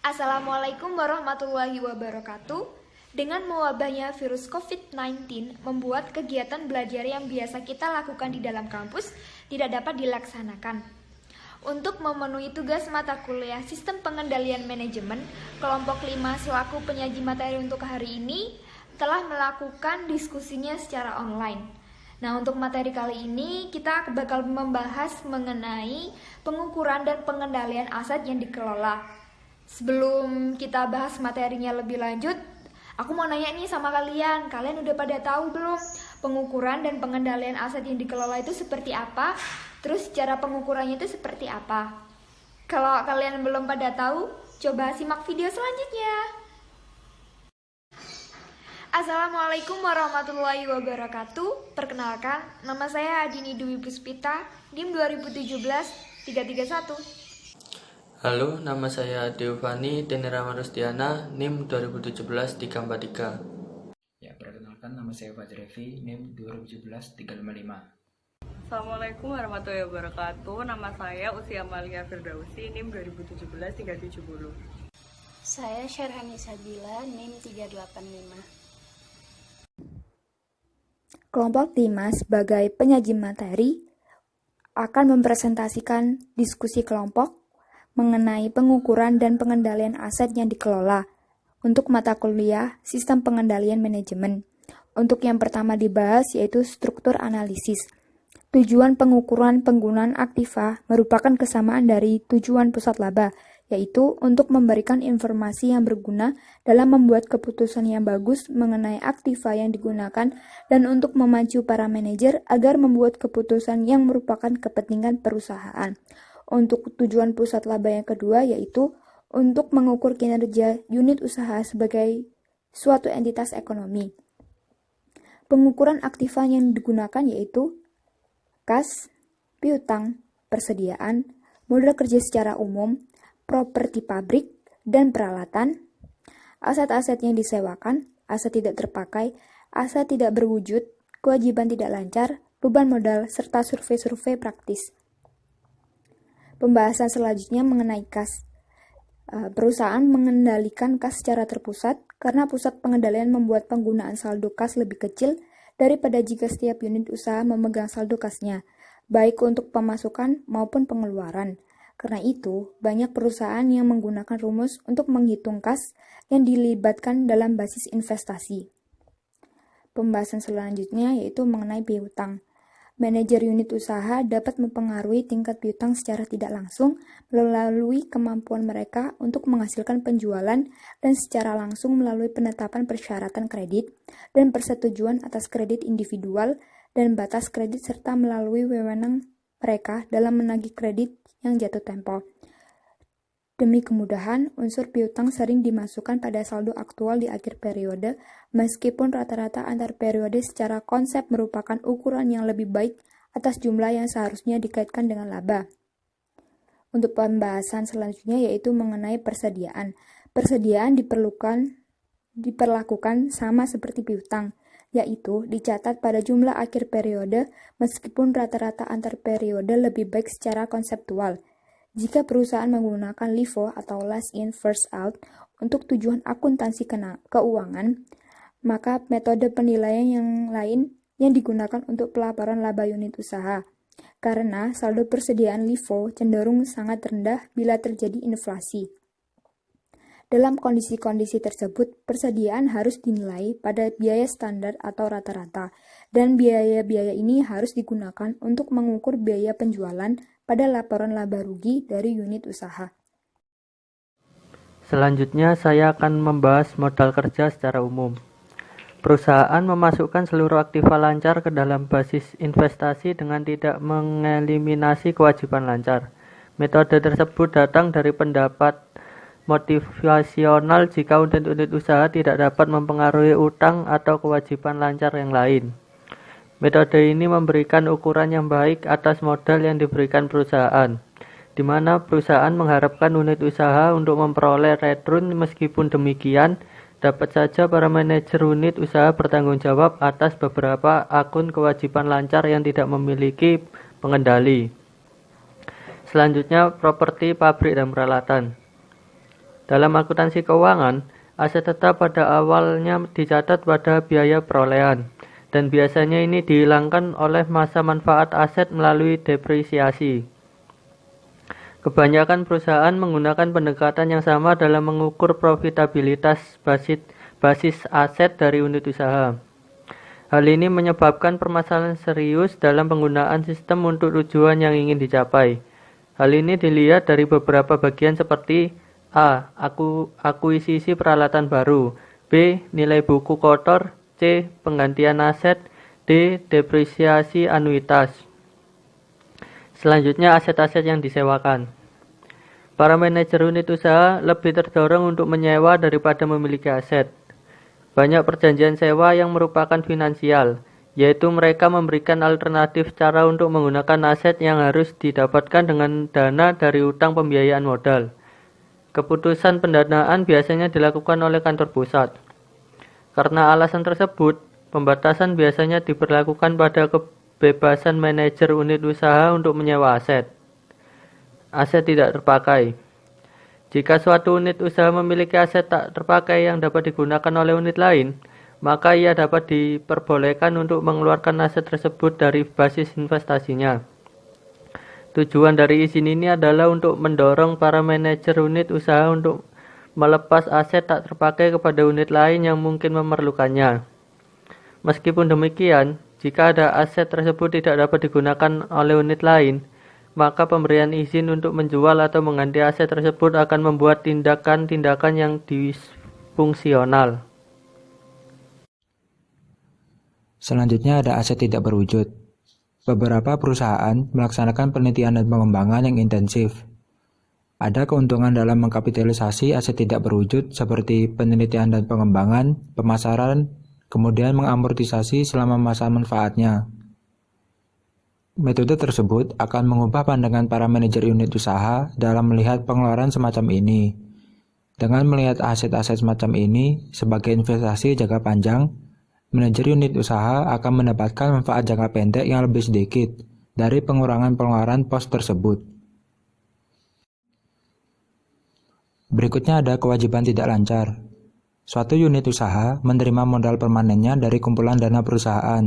Assalamualaikum warahmatullahi wabarakatuh. Dengan mewabahnya virus COVID-19 membuat kegiatan belajar yang biasa kita lakukan di dalam kampus tidak dapat dilaksanakan. Untuk memenuhi tugas mata kuliah Sistem Pengendalian Manajemen, kelompok 5 selaku penyaji materi untuk hari ini telah melakukan diskusinya secara online. Nah, untuk materi kali ini kita bakal membahas mengenai pengukuran dan pengendalian aset yang dikelola. Sebelum kita bahas materinya lebih lanjut, aku mau nanya nih sama kalian udah pada tahu belum pengukuran dan pengendalian aset yang dikelola itu seperti apa? Terus cara pengukurannya itu seperti apa? Kalau kalian belum pada tahu, coba simak video selanjutnya. Assalamualaikum warahmatullahi wabarakatuh. Perkenalkan, nama saya Adini Dwi Puspita, NIM 2017-331. Halo, nama saya Deovani Denirama Rustiana, NIM 2017-343. Ya, perkenalkan nama saya Fajrevi, NIM 2017-355. Assalamualaikum warahmatullahi wabarakatuh. Nama saya Usia Amalia Firdausi, NIM 2017-370. Saya Syarhani Sabila, NIM 385. Kelompok 5 sebagai penyaji materi akan mempresentasikan diskusi kelompok mengenai pengukuran dan pengendalian aset yang dikelola untuk mata kuliah Sistem Pengendalian Manajemen. Untuk yang pertama dibahas yaitu struktur analisis. Tujuan pengukuran penggunaan aktiva merupakan kesamaan dari tujuan pusat laba, yaitu untuk memberikan informasi yang berguna dalam membuat keputusan yang bagus mengenai aktiva yang digunakan dan untuk memacu para manajer agar membuat keputusan yang merupakan kepentingan perusahaan. Untuk tujuan pusat laba yang kedua yaitu untuk mengukur kinerja unit usaha sebagai suatu entitas ekonomi. Pengukuran aktiva yang digunakan yaitu kas, piutang, persediaan, modal kerja secara umum, properti pabrik dan peralatan, aset-aset yang disewakan, aset tidak terpakai, aset tidak berwujud, kewajiban tidak lancar, beban modal, serta survei-survei praktis. Pembahasan selanjutnya mengenai kas. Perusahaan mengendalikan kas secara terpusat karena pusat pengendalian membuat penggunaan saldo kas lebih kecil daripada jika setiap unit usaha memegang saldo kasnya, baik untuk pemasukan maupun pengeluaran. Karena itu, banyak perusahaan yang menggunakan rumus untuk menghitung kas yang dilibatkan dalam basis investasi. Pembahasan selanjutnya yaitu mengenai piutang. Manajer unit usaha dapat mempengaruhi tingkat piutang secara tidak langsung melalui kemampuan mereka untuk menghasilkan penjualan dan secara langsung melalui penetapan persyaratan kredit dan persetujuan atas kredit individual dan batas kredit serta melalui wewenang mereka dalam menagih kredit yang jatuh tempo. Demi kemudahan, unsur piutang sering dimasukkan pada saldo aktual di akhir periode, meskipun rata-rata antar periode secara konsep merupakan ukuran yang lebih baik atas jumlah yang seharusnya dikaitkan dengan laba. Untuk pembahasan selanjutnya yaitu mengenai persediaan. Persediaan diperlakukan sama seperti piutang, yaitu dicatat pada jumlah akhir periode meskipun rata-rata antar periode lebih baik secara konseptual. Jika perusahaan menggunakan LIFO atau last in first out untuk tujuan akuntansi keuangan, maka metode penilaian yang lain yang digunakan untuk pelaporan laba unit usaha. Karena saldo persediaan LIFO cenderung sangat rendah bila terjadi inflasi. Dalam kondisi-kondisi tersebut, persediaan harus dinilai pada biaya standar atau rata-rata, dan biaya-biaya ini harus digunakan untuk mengukur biaya penjualan pada laporan laba rugi dari unit usaha. Selanjutnya, saya akan membahas modal kerja secara umum. Perusahaan memasukkan seluruh aktiva lancar ke dalam basis investasi dengan tidak mengeliminasi kewajiban lancar. Metode tersebut datang dari pendapat motivasional jika unit-unit usaha tidak dapat mempengaruhi utang atau kewajiban lancar yang lain. Metode ini memberikan ukuran yang baik atas modal yang diberikan perusahaan, di mana perusahaan mengharapkan unit usaha untuk memperoleh return. Meskipun demikian, Dapat saja para manajer unit usaha bertanggung jawab atas beberapa akun kewajiban lancar yang tidak memiliki pengendali. Selanjutnya, properti, pabrik, dan peralatan. Dalam akuntansi keuangan, aset tetap pada awalnya dicatat pada biaya perolehan, dan biasanya ini dihilangkan oleh masa manfaat aset melalui depresiasi. Kebanyakan perusahaan menggunakan pendekatan yang sama dalam mengukur profitabilitas basis aset dari unit usaha. Hal ini menyebabkan permasalahan serius dalam penggunaan sistem untuk tujuan yang ingin dicapai. Hal ini dilihat dari beberapa bagian seperti A. Akuisisi peralatan baru, B. Nilai buku kotor, C. Penggantian aset, D. Depresiasi anuitas. Selanjutnya, aset-aset yang disewakan. Para manajer unit usaha lebih terdorong untuk menyewa daripada memiliki aset. Banyak perjanjian sewa yang merupakan finansial, yaitu mereka memberikan alternatif cara untuk menggunakan aset yang harus didapatkan dengan dana dari utang pembiayaan modal. Keputusan pendanaan biasanya dilakukan oleh kantor pusat. Karena alasan tersebut, pembatasan biasanya diberlakukan pada kebebasan manajer unit usaha untuk menyewa aset. Aset tidak terpakai. Jika suatu unit usaha memiliki aset tak terpakai yang dapat digunakan oleh unit lain, maka ia dapat diperbolehkan untuk mengeluarkan aset tersebut dari basis investasinya. Tujuan dari izin ini adalah untuk mendorong para manajer unit usaha untuk melepas aset tak terpakai kepada unit lain yang mungkin memerlukannya. Meskipun demikian, jika ada aset tersebut tidak dapat digunakan oleh unit lain, maka pemberian izin untuk menjual atau mengganti aset tersebut akan membuat tindakan-tindakan yang disfungsional. Selanjutnya ada aset tidak berwujud. Beberapa perusahaan melaksanakan penelitian dan pengembangan yang intensif. Ada keuntungan dalam mengkapitalisasi aset tidak berwujud seperti penelitian dan pengembangan, pemasaran, kemudian mengamortisasi selama masa manfaatnya. Metode tersebut akan mengubah pandangan para manajer unit usaha dalam melihat pengeluaran semacam ini. Dengan melihat aset-aset semacam ini sebagai investasi jangka panjang, manajer unit usaha akan mendapatkan manfaat jangka pendek yang lebih sedikit dari pengurangan pengeluaran pos tersebut. Berikutnya ada kewajiban tidak lancar. Suatu unit usaha menerima modal permanennya dari kumpulan dana perusahaan.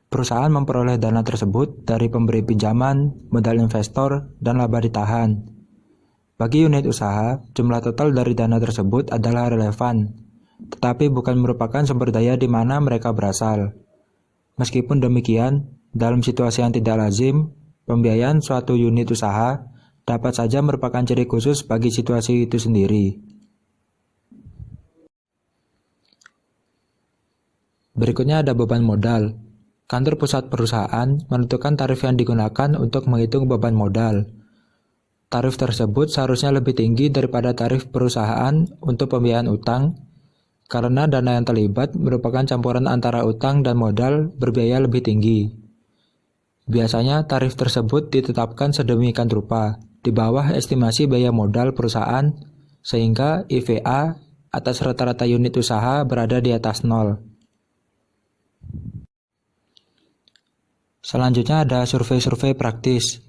Perusahaan memperoleh dana tersebut dari pemberi pinjaman, modal investor, dan laba ditahan. Bagi unit usaha, jumlah total dari dana tersebut adalah relevan, tetapi bukan merupakan sumber daya di mana mereka berasal. Meskipun demikian, dalam situasi yang tidak lazim, pembiayaan suatu unit usaha dapat saja merupakan ciri khusus bagi situasi itu sendiri. Berikutnya ada beban modal. Kantor pusat perusahaan menentukan tarif yang digunakan untuk menghitung beban modal. Tarif tersebut seharusnya lebih tinggi daripada tarif perusahaan untuk pembiayaan utang, karena dana yang terlibat merupakan campuran antara utang dan modal berbiaya lebih tinggi. Biasanya tarif tersebut ditetapkan sedemikian rupa, di bawah estimasi biaya modal perusahaan, sehingga IVA atas rata-rata unit usaha berada di atas 0. Selanjutnya ada survei-survei praktis.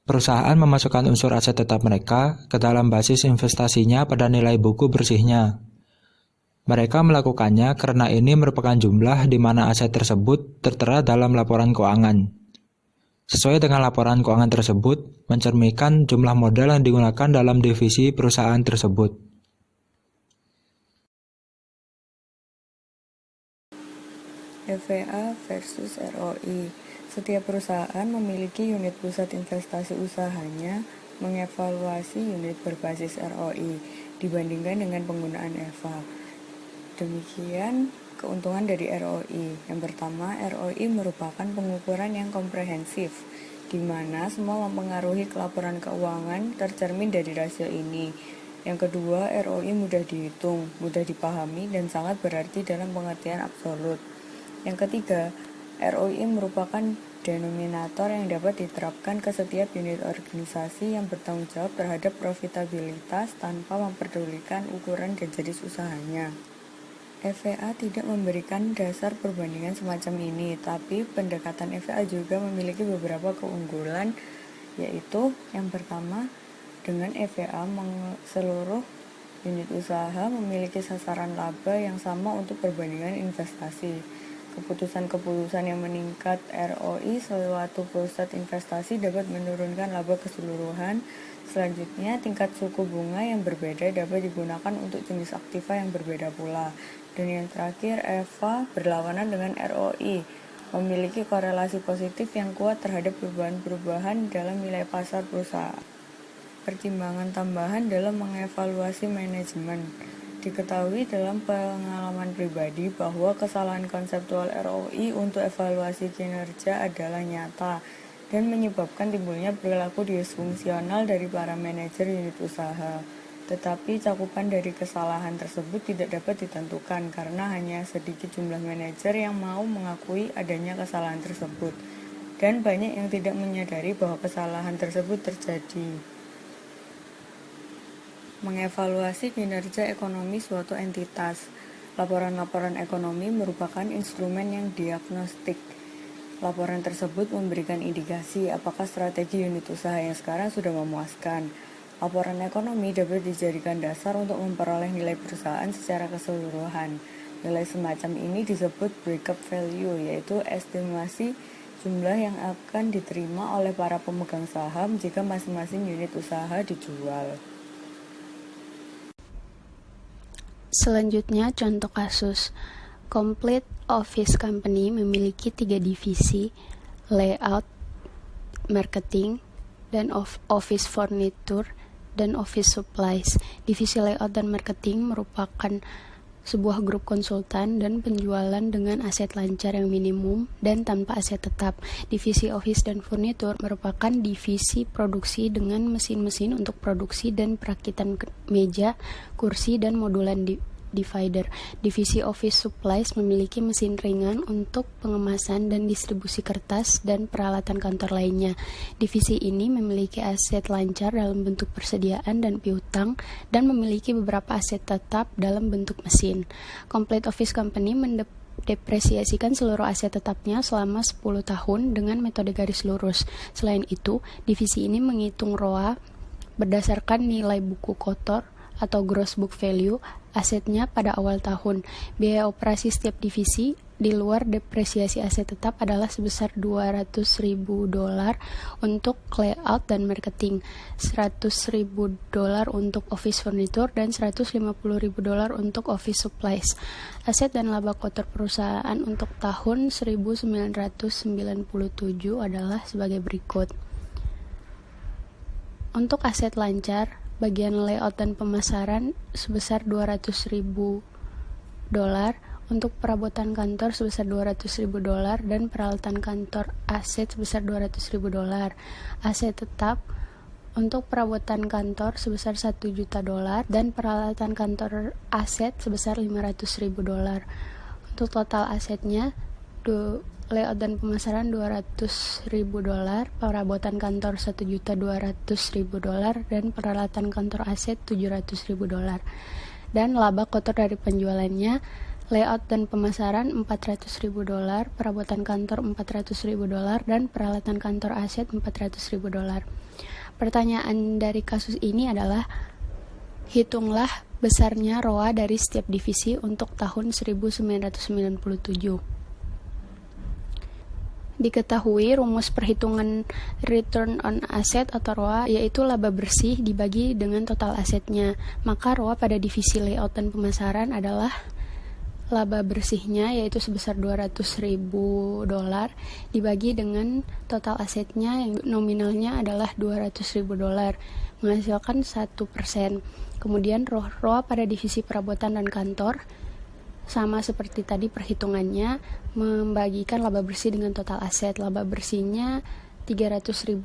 Perusahaan memasukkan unsur aset tetap mereka ke dalam basis investasinya pada nilai buku bersihnya. Mereka melakukannya karena ini merupakan jumlah di mana aset tersebut tertera dalam laporan keuangan. Sesuai dengan laporan keuangan tersebut, mencerminkan jumlah modal yang digunakan dalam divisi perusahaan tersebut. EVA versus ROI. Setiap perusahaan memiliki unit pusat investasi usahanya mengevaluasi unit berbasis ROI dibandingkan dengan penggunaan EVA. Demikian keuntungan dari ROI. Yang pertama, ROI merupakan pengukuran yang komprehensif, di mana semua mempengaruhi kelaporan keuangan tercermin dari rasio ini. Yang kedua, ROI mudah dihitung, mudah dipahami, dan sangat berarti dalam pengertian absolut. Yang ketiga, ROI merupakan denominator yang dapat diterapkan ke setiap unit organisasi yang bertanggung jawab terhadap profitabilitas tanpa memperdulikan ukuran dan jenis usahanya. EVA tidak memberikan dasar perbandingan semacam ini, tapi pendekatan EVA juga memiliki beberapa keunggulan, yaitu yang pertama, dengan EVA seluruh unit usaha memiliki sasaran laba yang sama untuk perbandingan investasi. Keputusan-keputusan yang meningkat ROI suatu pusat investasi dapat menurunkan laba keseluruhan. Selanjutnya, tingkat suku bunga yang berbeda dapat digunakan untuk jenis aktiva yang berbeda pula. Dan yang terakhir, EVA berlawanan dengan ROI, memiliki korelasi positif yang kuat terhadap perubahan-perubahan dalam nilai pasar perusahaan. Pertimbangan tambahan dalam mengevaluasi manajemen. Diketahui dalam pengalaman pribadi bahwa kesalahan konseptual ROI untuk evaluasi kinerja adalah nyata dan menyebabkan timbulnya perilaku disfungsional dari para manajer unit usaha. Tetapi cakupan dari kesalahan tersebut tidak dapat ditentukan karena hanya sedikit jumlah manajer yang mau mengakui adanya kesalahan tersebut dan banyak yang tidak menyadari bahwa kesalahan tersebut terjadi. Mengevaluasi kinerja ekonomi suatu entitas. Laporan-laporan ekonomi merupakan instrumen yang diagnostik. Laporan tersebut memberikan indikasi apakah strategi unit usaha yang sekarang sudah memuaskan. Laporan ekonomi dapat dijadikan dasar untuk memperoleh nilai perusahaan secara keseluruhan. Nilai semacam ini disebut breakup value, yaitu estimasi jumlah yang akan diterima oleh para pemegang saham jika masing-masing unit usaha dijual. Selanjutnya, contoh kasus. Complete Office Company memiliki 3 divisi, layout, marketing, dan office furniture, dan office supplies. Divisi layout dan marketing merupakan sebuah grup konsultan dan penjualan dengan aset lancar yang minimum dan tanpa aset tetap. Divisi office dan furniture merupakan divisi produksi dengan mesin-mesin untuk produksi dan perakitan meja, kursi, dan modulan divider. Divisi office supplies memiliki mesin ringan untuk pengemasan dan distribusi kertas dan peralatan kantor lainnya. Divisi ini memiliki aset lancar dalam bentuk persediaan dan piutang dan memiliki beberapa aset tetap dalam bentuk mesin. Complete Office Company depresiasikan seluruh aset tetapnya selama 10 tahun dengan metode garis lurus. Selain itu, divisi ini menghitung ROA berdasarkan nilai buku kotor atau gross book value asetnya pada awal tahun. Biaya operasi setiap divisi di luar depresiasi aset tetap adalah sebesar $200.000 untuk layout dan marketing, $100.000 untuk office furniture, dan $150.000 untuk office supplies. Aset dan laba kotor perusahaan untuk tahun 1997 adalah sebagai berikut. Untuk aset lancar, bagian layout dan pemasaran sebesar $200.000, untuk perabotan kantor sebesar $200.000 dan peralatan kantor aset sebesar $200.000. Aset tetap untuk perabotan kantor sebesar $1 juta dan peralatan kantor aset sebesar $500.000. Untuk total asetnya layout dan pemasaran $200.000, perabotan kantor $1.200.000 dan peralatan kantor aset $700.000. Dan laba kotor dari penjualannya, layout dan pemasaran $400.000, perabotan kantor $400.000 dan peralatan kantor aset $400.000. Pertanyaan dari kasus ini adalah, hitunglah besarnya ROA dari setiap divisi untuk tahun 1997. Diketahui rumus perhitungan return on asset atau ROA yaitu laba bersih dibagi dengan total asetnya. Maka ROA pada divisi layout dan pemasaran adalah laba bersihnya yaitu sebesar $200.000 dibagi dengan total asetnya yang nominalnya adalah $200.000 menghasilkan 1%. Kemudian ROA pada divisi perabotan dan kantor sama seperti tadi perhitungannya, membagikan laba bersih dengan total aset. Laba bersihnya $300.000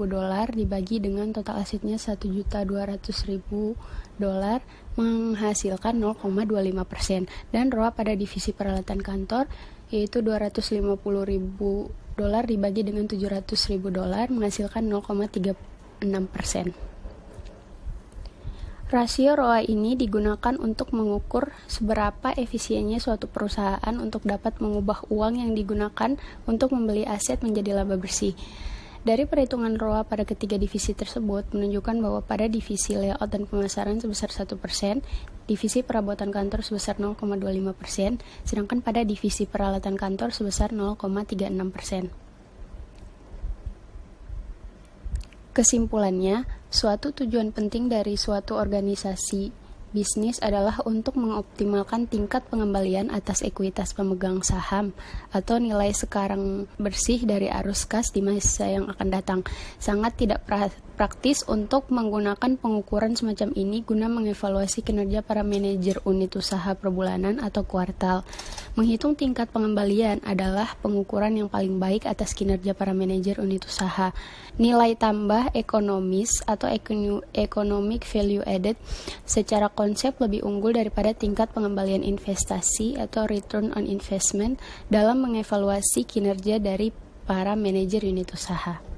dibagi dengan total asetnya $1.200.000 menghasilkan 0,25%. Dan ROA pada divisi peralatan kantor yaitu $250.000 dibagi dengan $700.000 menghasilkan 0,36%. Rasio ROA ini digunakan untuk mengukur seberapa efisiennya suatu perusahaan untuk dapat mengubah uang yang digunakan untuk membeli aset menjadi laba bersih. Dari perhitungan ROA pada ketiga divisi tersebut menunjukkan bahwa pada divisi layout dan pemasaran sebesar 1%, divisi perabotan kantor sebesar 0,25%, sedangkan pada divisi peralatan kantor sebesar 0,36%. Kesimpulannya, suatu tujuan penting dari suatu organisasi bisnis adalah untuk mengoptimalkan tingkat pengembalian atas ekuitas pemegang saham atau nilai sekarang bersih dari arus kas di masa yang akan datang. Sangat tidak praktis untuk menggunakan pengukuran semacam ini guna mengevaluasi kinerja para manajer unit usaha per bulanan atau kuartal. Menghitung tingkat pengembalian adalah pengukuran yang paling baik atas kinerja para manajer unit usaha. Nilai tambah ekonomis atau economic value added secara konsep lebih unggul daripada tingkat pengembalian investasi atau return on investment dalam mengevaluasi kinerja dari para manajer unit usaha.